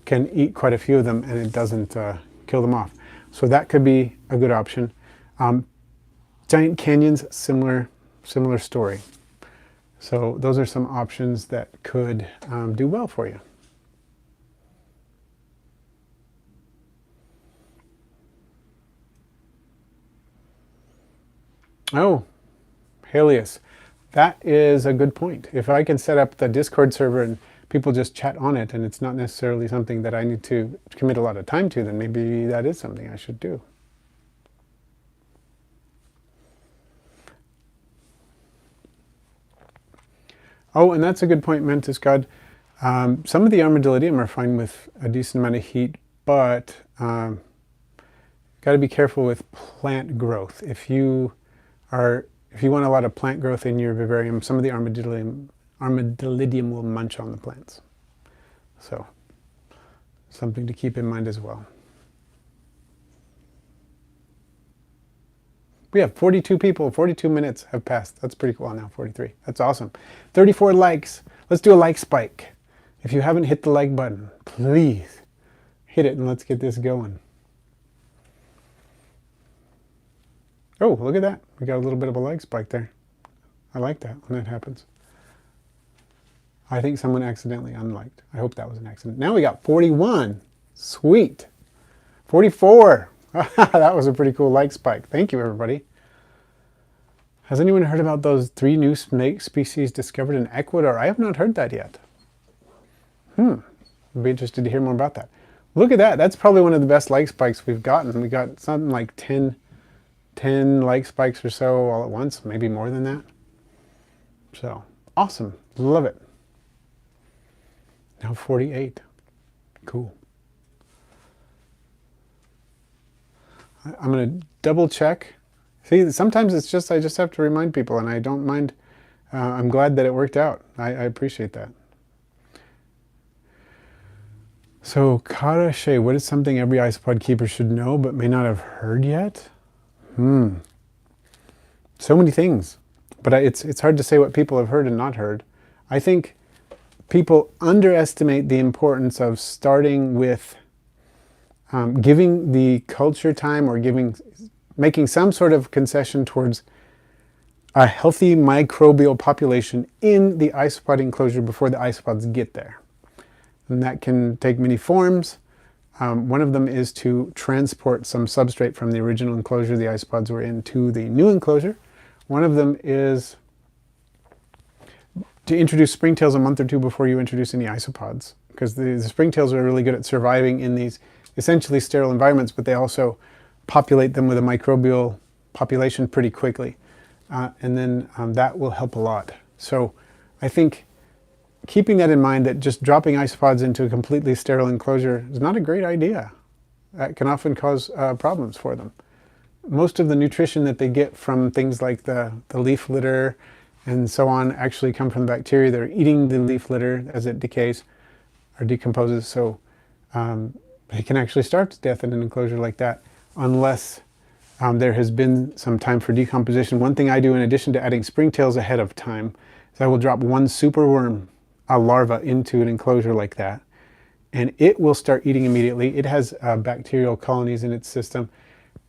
can eat quite a few of them and it doesn't kill them off. So that could be a good option. Giant canyons, similar story. So those are some options that could do well for you. Oh, Helios. That is a good point. If I can set up the Discord server and people just chat on it and it's not necessarily something that I need to commit a lot of time to, then maybe that is something I should do. Oh, and that's a good point, Mantis God. Some of the Armadillidium are fine with a decent amount of heat, but got to be careful with plant growth. If you want a lot of plant growth in your vivarium, some of the Armadillidium will munch on the plants. So, something to keep in mind as well. We have 42 people, 42 minutes have passed. That's pretty cool. Now 43. That's awesome. 34 likes. Let's do a like spike. If you haven't hit the like button, please hit it and let's get this going. Oh, look at that. We got a little bit of a like spike there. I like that when that happens. I think someone accidentally unliked. I hope that was an accident. Now we got 41. Sweet. 44. That was a pretty cool like spike. Thank you, everybody. Has anyone heard about those 3 new snake species discovered in Ecuador? I have not heard that yet. I'd be interested to hear more about that. Look at that. That's probably one of the best like spikes we've gotten. We got something like 10 like spikes or so all at once, maybe more than that. So, awesome. Love it. Now 48. Cool. I'm going to double check. See, sometimes it's just, I just have to remind people, and I don't mind. I'm glad that it worked out. I appreciate that. So, Kara Shea, what is something every isopod keeper should know but may not have heard yet? So many things. But it's hard to say what people have heard and not heard. I think people underestimate the importance of starting with giving the culture time, or making some sort of concession towards a healthy microbial population in the isopod enclosure before the isopods get there. And that can take many forms. One of them is to transport some substrate from the original enclosure the isopods were in to the new enclosure. One of them is to introduce springtails a month or 2 before you introduce any isopods, because the springtails are really good at surviving in these essentially sterile environments, but they also populate them with a microbial population pretty quickly. and then that will help a lot. So I think keeping that in mind, that just dropping isopods into a completely sterile enclosure is not a great idea. That can often cause problems for them. Most of the nutrition that they get from things like the leaf litter and so on actually come from the bacteria that are eating the leaf litter as it decays or decomposes. So they can actually starve to death in an enclosure like that unless there has been some time for decomposition. One thing I do in addition to adding springtails ahead of time is I will drop one superworm, a larva, into an enclosure like that, and it will start eating immediately. It has bacterial colonies in its system,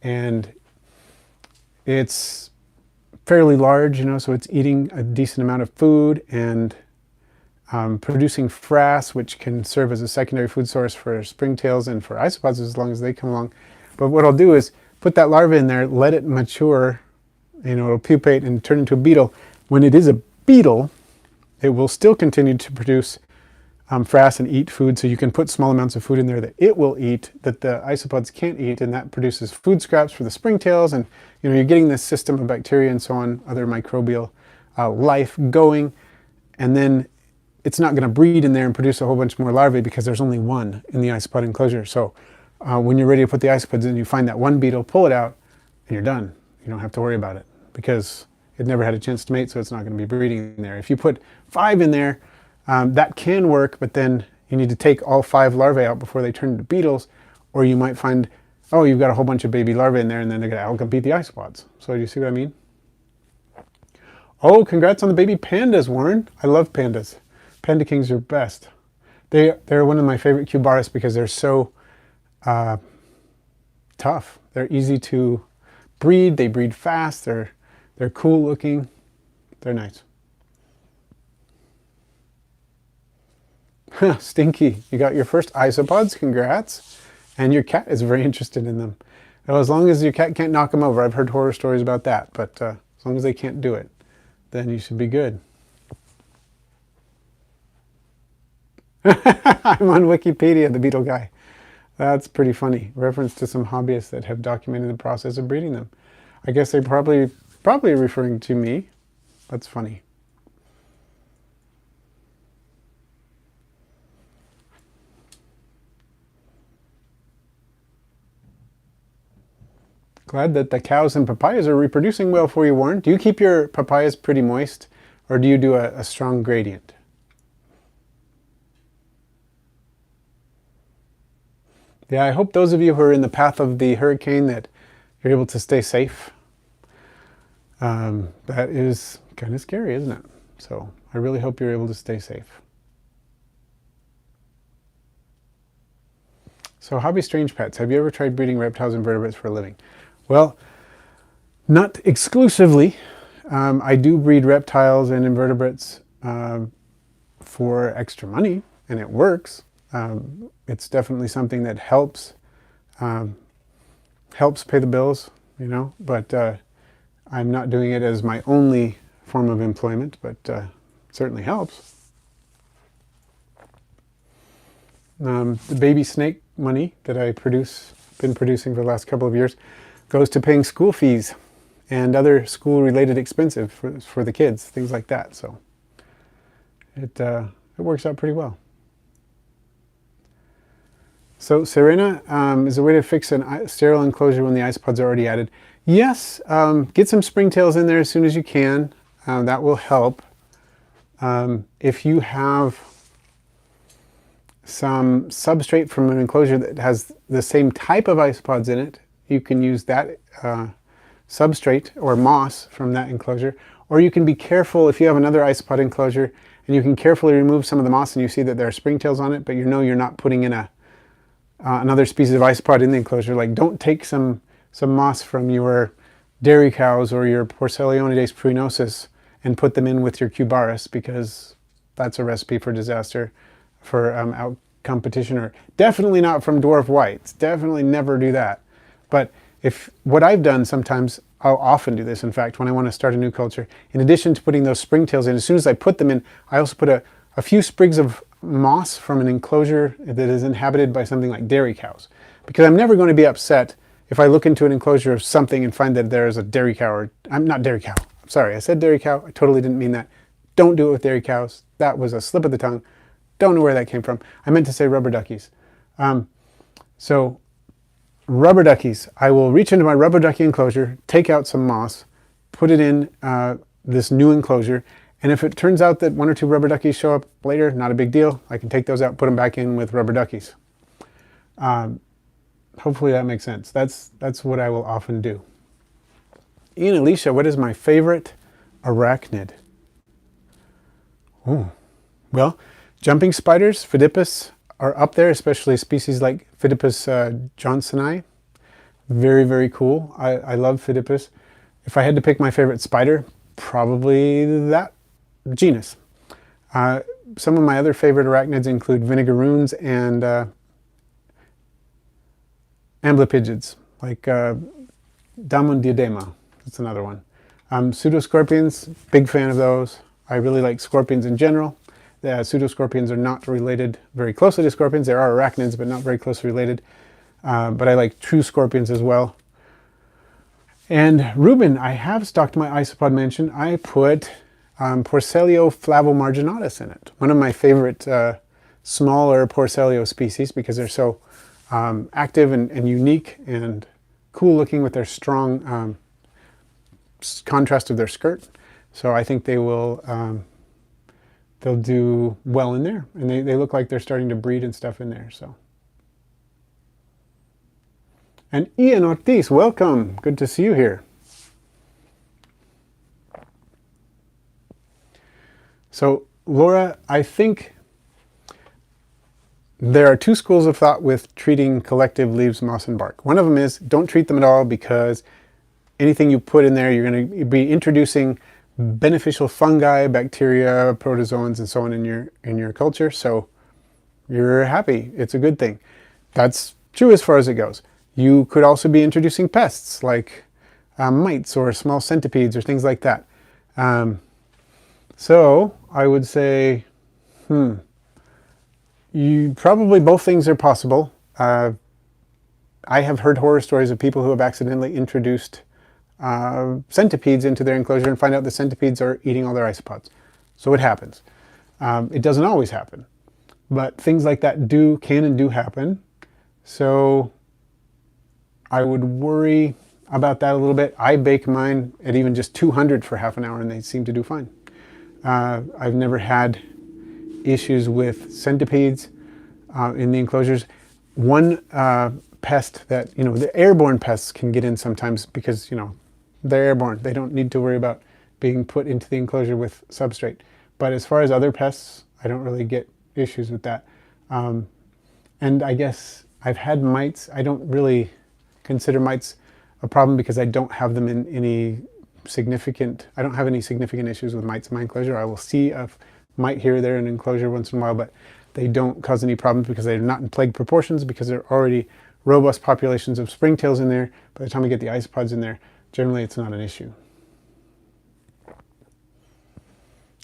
and it's fairly large, you know, so it's eating a decent amount of food and producing frass, which can serve as a secondary food source for springtails and for isopods as long as they come along. But what I'll do is put that larva in there, let it mature, you know, it'll pupate and turn into a beetle. When it is a beetle, it will still continue to produce frass and eat food, so you can put small amounts of food in there that it will eat that the isopods can't eat, and that produces food scraps for the springtails, and you know, you're getting this system of bacteria and so on, other microbial life going, and then it's not going to breed in there and produce a whole bunch more larvae because there's only one in the isopod enclosure. So when you're ready to put the isopods in, you find that one beetle, pull it out, and you're done. You don't have to worry about it because it never had a chance to mate, so it's not going to be breeding in there. If you put 5 in there, that can work, but then you need to take all 5 larvae out before they turn into beetles, or you might find, oh, you've got a whole bunch of baby larvae in there, and then they're going to outcompete the isopods. So do you see what I mean? Oh, congrats on the baby pandas, Warren. I love pandas. Panda kings are best. They're one of my favorite cubaris because they're so tough. They're easy to breed. They breed fast. They're cool looking. They're nice. Stinky, you got your first isopods. Congrats. And your cat is very interested in them. Well, as long as your cat can't knock them over. I've heard horror stories about that, but as long as they can't do it, then you should be good. I'm on Wikipedia, the beetle guy. That's pretty funny. Reference to some hobbyists that have documented the process of breeding them. I guess they're probably referring to me. That's funny. Glad that the cows and papayas are reproducing well for you, Warren. Do you keep your papayas pretty moist, or do you do a strong gradient? Yeah, I hope those of you who are in the path of the hurricane that you're able to stay safe. That is kind of scary, isn't it? So I really hope you're able to stay safe. So hobby strange pets. Have you ever tried breeding reptiles and vertebrates for a living? Well, not exclusively. I do breed reptiles and invertebrates for extra money, and it works. It's definitely something that helps pay the bills, you know, but I'm not doing it as my only form of employment, but it certainly helps. The baby snake money that I been producing for the last couple of years goes to paying school fees and other school-related expenses for the kids, things like that. So it works out pretty well. So Serena, is a way to fix a sterile enclosure when the isopods are already added? Yes, get some springtails in there as soon as you can. That will help. If you have some substrate from an enclosure that has the same type of isopods in it, you can use that substrate or moss from that enclosure. Or you can be careful if you have another isopod enclosure and you can carefully remove some of the moss and you see that there are springtails on it, but you know you're not putting in another species of isopod in the enclosure. Like, don't take some moss from your dairy cows or your Porcellonides pruinosis and put them in with your cubaris, because that's a recipe for disaster, for out competition, or definitely not from dwarf whites. Definitely never do that. But what I've done sometimes, I'll often do this, in fact, when I want to start a new culture, in addition to putting those springtails in, as soon as I put them in, I also put a few sprigs of moss from an enclosure that is inhabited by something like dairy cows. Because I'm never going to be upset if I look into an enclosure of something and find that there is a dairy cow, or I'm not dairy cow, Sorry, I said dairy cow. I totally didn't mean that. Don't do it with dairy cows. That was a slip of the tongue. Don't know where that came from. I meant to say rubber duckies. So rubber duckies. I will reach into my rubber ducky enclosure, take out some moss, put it in this new enclosure, and if it turns out that one or two rubber duckies show up later, not a big deal. I can take those out, put them back in with rubber duckies. Hopefully that makes sense. That's what I will often do. Ian Alicia, what is my favorite arachnid? Oh, well, jumping spiders, Phidippus, are up there, especially species like Phidippus johnsoni. Very, very cool. I love Phidippus. If I had to pick my favorite spider, probably that genus. Some of my other favorite arachnids include vinegaroons and amblypygids, like Damondiadema. That's another one. Pseudoscorpions, big fan of those. I really like scorpions in general. The pseudoscorpions are not related very closely to scorpions. There are arachnids, but not very closely related. But I like true scorpions as well. And Reuben, I have stocked my isopod mansion. I put Porcellio flavomarginatus in it. One of my favorite smaller Porcellio species because they're so active and unique and cool looking with their strong contrast of their skirt. So I think they will they'll do well in there, and they look like they're starting to breed and stuff in there. So, and Ian Ortiz, welcome. Good to see you here. So Laura, I think there are two schools of thought with treating collective leaves, moss, and bark. One of them is don't treat them at all because anything you put in there, you're going to be introducing beneficial fungi, bacteria, protozoans, and so on in your culture. So you're happy. It's a good thing. That's true as far as it goes. You could also be introducing pests like mites or small centipedes or things like that. So I would say, you probably both things are possible. I have heard horror stories of people who have accidentally introduced centipedes into their enclosure and find out the centipedes are eating all their isopods. So it happens. It doesn't always happen, but things like that can and do happen. So I would worry about that a little bit. I bake mine at even just 200 for half an hour and they seem to do fine. I've never had issues with centipedes in the enclosures. One pest that, the airborne pests can get in sometimes because, they're airborne. They don't need to worry about being put into the enclosure with substrate. But as far as other pests, I don't really get issues with that. And I guess I've had mites. I don't really consider mites a problem because I don't have them in any significant, I don't have any significant issues with mites in my enclosure. I will see a mite here or there in an enclosure once in a while, but they don't cause any problems because they're not in plague proportions because there are already robust populations of springtails in there. By the time we get the isopods in there, generally it's not an issue.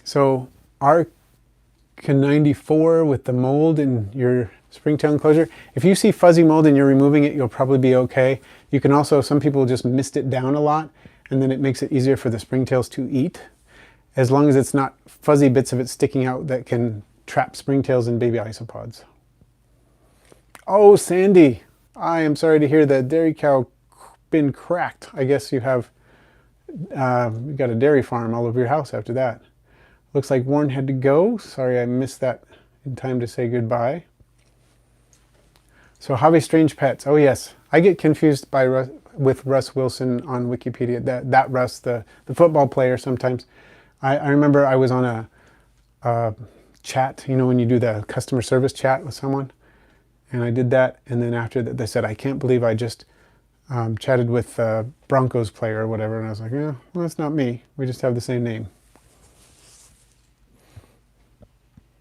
So Arachnid with the mold in your springtail enclosure, if you see fuzzy mold and you're removing it, you'll probably be okay. You can also, some people just mist it down a lot and then it makes it easier for the springtails to eat, as long as it's not fuzzy bits of it sticking out that can trap springtails and baby isopods. Oh, Sandy, I am sorry to hear that dairy cow been cracked. I guess you have you got a dairy farm all over your house after that. Looks like Warren had to go. Sorry I missed that in time to say goodbye. So Hobby Strange Pets. Oh yes, I get confused with Russ Wilson on Wikipedia. That Russ, the football player sometimes. I remember I was on a chat, when you do the customer service chat with someone, and I did that, and then after that they said, I can't believe I just chatted with a Broncos player or whatever, and I was like, yeah, well, that's not me. We just have the same name.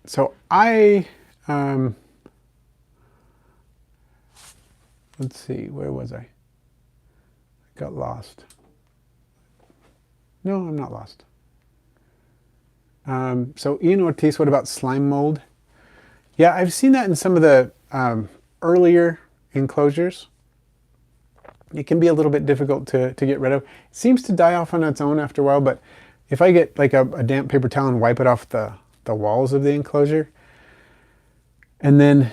So I, let's see, where was I? Got lost. No, I'm not lost. So Ian Ortiz, what about slime mold? Yeah, I've seen that in some of the earlier enclosures. it can be a little bit difficult to get rid of. It seems to die off on its own after a while, but if I get like a damp paper towel and wipe it off the walls of the enclosure, and then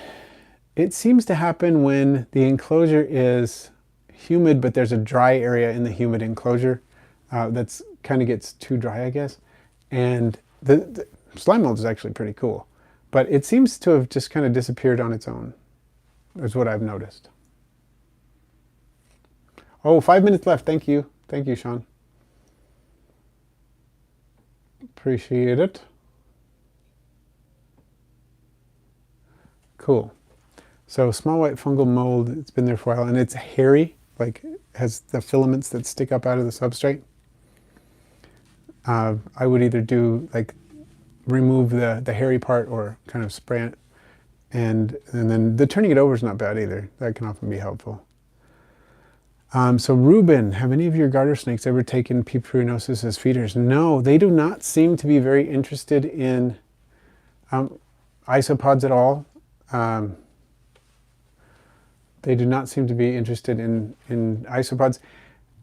it seems to happen when the enclosure is humid, but there's a dry area in the humid enclosure that's kind of gets too dry, I guess. And the slime mold is actually pretty cool, but it seems to have just kind of disappeared on its own, is what I've noticed. Oh, 5 minutes left. Thank you. Thank you, Sean. Appreciate it. Cool. So small white fungal mold, it's been there for a while, and it's hairy, like has the filaments that stick up out of the substrate. I would either do like remove the hairy part or kind of spray it, and then the turning it over is not bad either. That can often be helpful. So Ruben, have any of your garter snakes ever taken Papyrunosis as feeders? No, they do not seem to be very interested in isopods at all. They do not seem to be interested in isopods.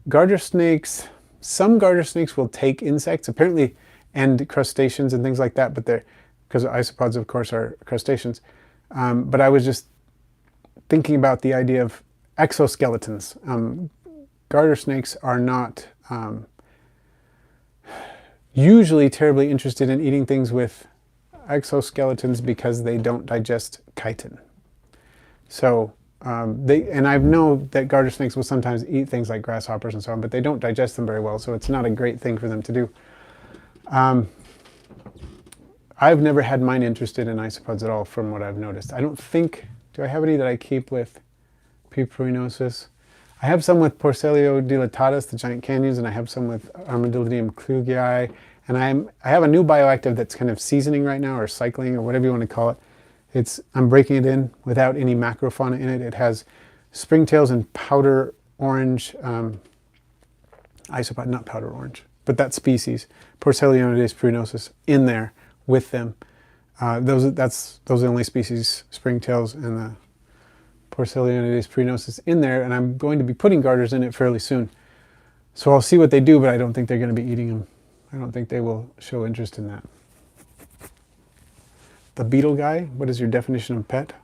Garter snakes, some garter snakes will take insects, apparently, and crustaceans and things like that, but they're, because isopods, of course, are crustaceans. But I was just thinking about the idea of exoskeletons. Garter snakes are not usually terribly interested in eating things with exoskeletons because they don't digest chitin. So and I know that garter snakes will sometimes eat things like grasshoppers and so on, but they don't digest them very well, so it's not a great thing for them to do. I've never had mine interested in isopods at all from what I've noticed. I don't think, do I have any that I keep with Papyrunosis? I have some with Porcellio dilatatus, the giant canyons, and I have some with Armadillidium klugii, and I have a new bioactive that's kind of seasoning right now, or cycling, or whatever you want to call it. I'm breaking it in without any macrofauna in it. It has springtails and powder orange, isopod, not powder orange, but that species, Porcellio dilatatus, in there with them. Those are the only species, springtails and the Porcellio dilatatus in there, and I'm going to be putting garters in it fairly soon. So I'll see what they do, but I don't think they're going to be eating them. I don't think they will show interest in that. The beetle guy, what is your definition of pet?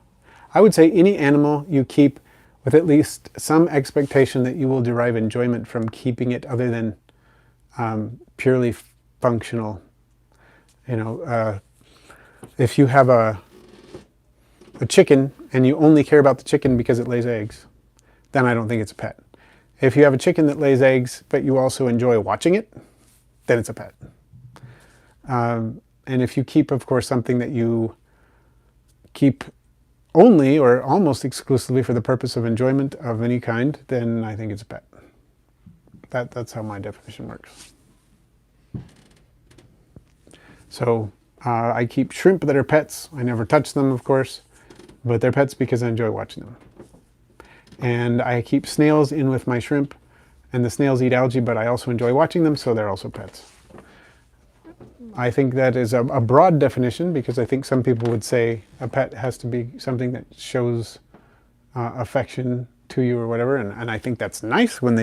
I would say any animal you keep with at least some expectation that you will derive enjoyment from keeping it, other than purely functional. You know, if you have a chicken and you only care about the chicken because it lays eggs, then I don't think it's a pet. If you have a chicken that lays eggs but you also enjoy watching it, then it's a pet. And if you keep, of course, something that you keep only or almost exclusively for the purpose of enjoyment of any kind, then I think it's a pet. That's how my definition works. So I keep shrimp that are pets. I never touch them, of course, but they're pets because I enjoy watching them. And I keep snails in with my shrimp, and the snails eat algae, but I also enjoy watching them, so they're also pets. I think that is a broad definition, because I think some people would say a pet has to be something that shows affection to you or whatever, and I think that's nice when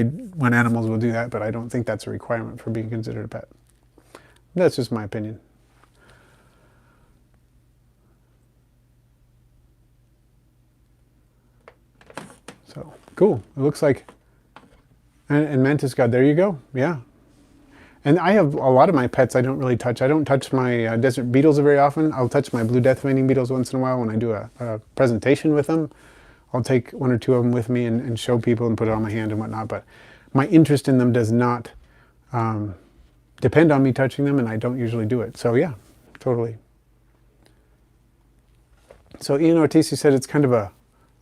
animals will do that, but I don't think that's a requirement for being considered a pet. That's just my opinion. So cool. It looks like, and Mantis God, there you go. Yeah. And I have a lot of my pets I don't really touch. I don't touch my desert beetles very often. I'll touch my blue death veining beetles once in a while when I do a presentation with them. I'll take one or two of them with me and show people and put it on my hand and whatnot. But my interest in them does not depend on me touching them, and I don't usually do it. So yeah, totally. So Ian Ortiz said it's kind of a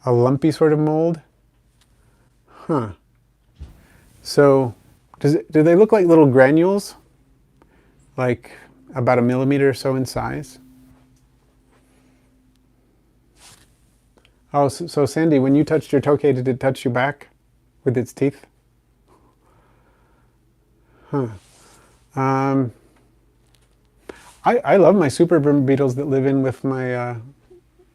lumpy sort of mold. Huh. So do they look like little granules? Like about 1 millimeter or so in size? Oh, so Sandy, when you touched your tokay, did it touch you back with its teeth? Huh. I love my super beetles that live in with my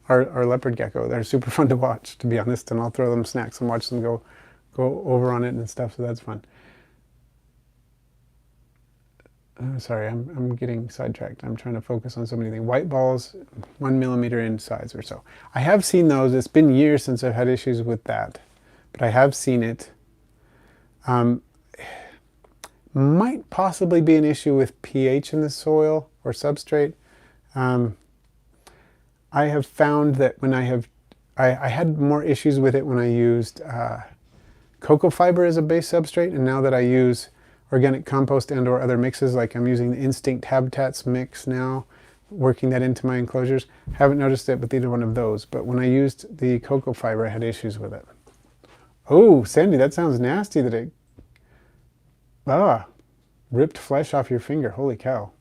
our leopard gecko. They're super fun to watch, to be honest, and I'll throw them snacks and watch them go go over on it and stuff, so that's fun. Sorry, I'm getting sidetracked. I'm trying to focus on so many things. White balls, 1 millimeter in size or so. I have seen those. It's been years since I've had issues with that, but I have seen it. Might possibly be an issue with pH in the soil or substrate. I have found that when I had more issues with it when I used cocoa fiber as a base substrate, and now that I use organic compost and or other mixes, like I'm using the Instinct Habitats mix now, working that into my enclosures. Haven't noticed it with either one of those, but when I used the cocoa fiber, I had issues with it. Oh, Sandy, that sounds nasty that it ripped flesh off your finger. Holy cow.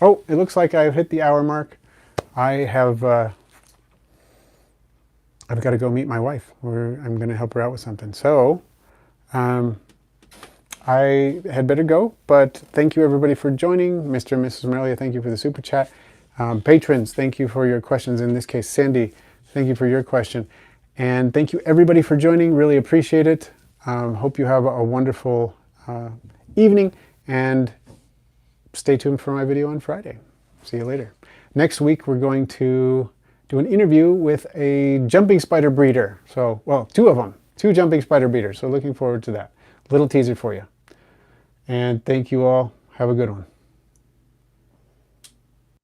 Oh, it looks like I've hit the hour mark. I've got to go meet my wife. I'm going to help her out with something. So I had better go, but thank you everybody for joining. Mr. and Mrs. Morelia, thank you for the super chat. Patrons, thank you for your questions. In this case, Sandy, thank you for your question. And thank you everybody for joining. Really appreciate it. Hope you have a wonderful evening, and stay tuned for my video on Friday. See you later. Next week, we're going to do an interview with a jumping spider breeder. So, well, 2 of them, 2 jumping spider breeders. So looking forward to that. Little teaser for you. And thank you all. Have a good one.